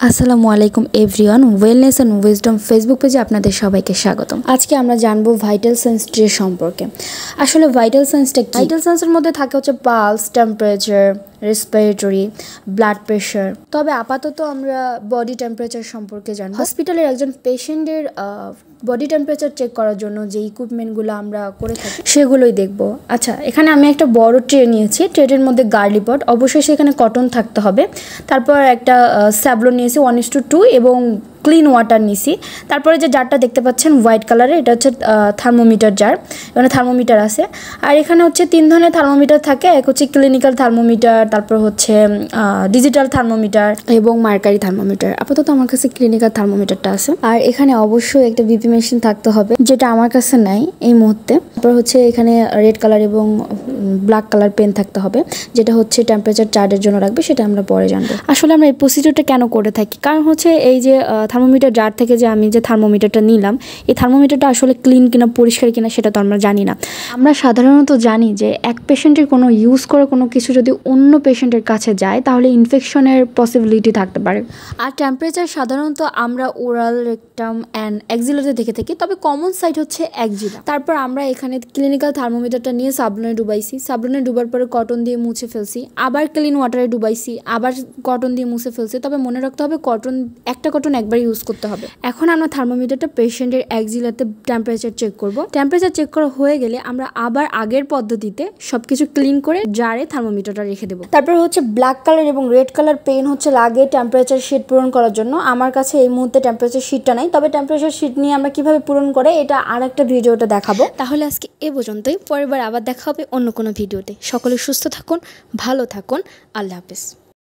আসসালামু আলাইকুম everyone, wellness and wisdom Facebook পেজে আপনাদের সবাইকে স্বাগতম। আজকে আমরা জানবো ভাইটাল সাইন্স ডে সম্পর্কে। আসলে ভাইটাল সাইন্সটা কি? ভাইটাল সাইন্সের মধ্যে থাকে হচ্ছে pulse, temperature, respiratory, blood pressure. তবে আপাতত আমরা বডি টেম্পারেচার সম্পর্কে জানবো। হসপিটালের একজন পেশেন্টের বডি টেম্পারেচার চেক করার জন্য যে ইকুইপমেন্টগুলো আমরা করে থাকি সেগুলোই দেখব। আচ্ছা, এখানে আমি একটা বড় ট্রে নিয়েছি। ট্রেটের মধ্যে গার্লি পট, অবশ্যই সেখানে কটন থাকতে হবে। তারপর একটা স্যাভলন নিয়েছি 1:2 এবং ক্লিন ওয়াটার নিছি। তারপরে যে জারটা দেখতে পাচ্ছেন হোয়াইট কালারের, এটা হচ্ছে থার্মোমিটার জার। এখানে থার্মোমিটার আছে। আর এখানে হচ্ছে 3 ধরনের থার্মোমিটার থাকে। এক হচ্ছে ক্লিনিক্যাল থার্মোমিটার, তারপর হচ্ছে ডিজিটাল থার্মোমিটার এবং মার্কারি থার্মোমিটার। আপাতত আমার কাছে ক্লিনিক্যাল থার্মোমিটারটা আছে। আর এখানে অবশ্যই একটা বিপি মেশিন থাকতে হবে, যেটা আমার কাছে নাই এই মুহূর্তে। তারপর হচ্ছে এখানে রেড কালার এবং ব্ল্যাক কালার পেন থাকতে হবে, যেটা হচ্ছে টেম্পারেচার চার্টের জন্য রাখবে, সেটা আমরা পরে জানবো। আসলে আমরা এই প্রসিডিউরটা কেন করে থাকি, কারণ হচ্ছে এই যে থার্মোমিটার জার থেকে যে আমি যে থার্মোমিটারটা নিলাম, এই থার্মোমিটারটা আসলে ক্লিন কিনা, পরিষ্কার কিনা, সেটা তো আমরা জানি না। আমরা সাধারণত জানি যে এক পেশেন্টের কোনো ইউজ করা কোনো কিছু যদি অন্য পেশেন্টের কাছে যায়, তাহলে ইনফেকশনের পসিবিলিটি থাকতে পারে। আর টেম্পারেচার সাধারণত আমরা ওরাল, রেকটাম অ্যান্ড এক্সিলাতে দেখে থাকি, তবে কমন সাইট হচ্ছে এক্সিলা। তারপর আমরা এখানে ক্লিনিক্যাল থার্মোমিটারটা নিয়ে সাবলনে ডুবাইছি। সাবলনে ডুবার পরে কটন দিয়ে মুছে ফেলছি, আবার ক্লিন ওয়াটারে ডুবাইছি, আবার কটন দিয়ে মুছে ফেলছি। তবে মনে রাখতে হবে একটা কটন একবার ইউজ করতে হবে। এখন আমরা থার্মোমিটারটা পেশেন্টের এক্সিলাতে টেম্পারেচার চেক করব। টেম্পারেচার চেক করা হয়ে গেলে আমরা আবার আগের পদ্ধতিতে সবকিছু ক্লিন করে জারে থার্মোমিটারটা রেখে দেবো। তারপর হচ্ছে ব্ল্যাক কালার এবং রেড কালার পেন হচ্ছে লাগে টেম্পারেচার শিট পূরণ করার জন্য। আমার কাছে এই মুহূর্তে টেম্পারেচার শিটটা নাই, তবে টেম্পারেচার শিট নিয়ে আমরা কিভাবে পূরণ করে এটা আর একটা ভিডিওতে দেখাবো। তাহলে আজকে এ পর্যন্তই, পরের বার আবার দেখা হবে অন্য কোনো ভিডিওতে। সকলে সুস্থ থাকুন, ভালো থাকুন, আল্লাহ হাফেজ।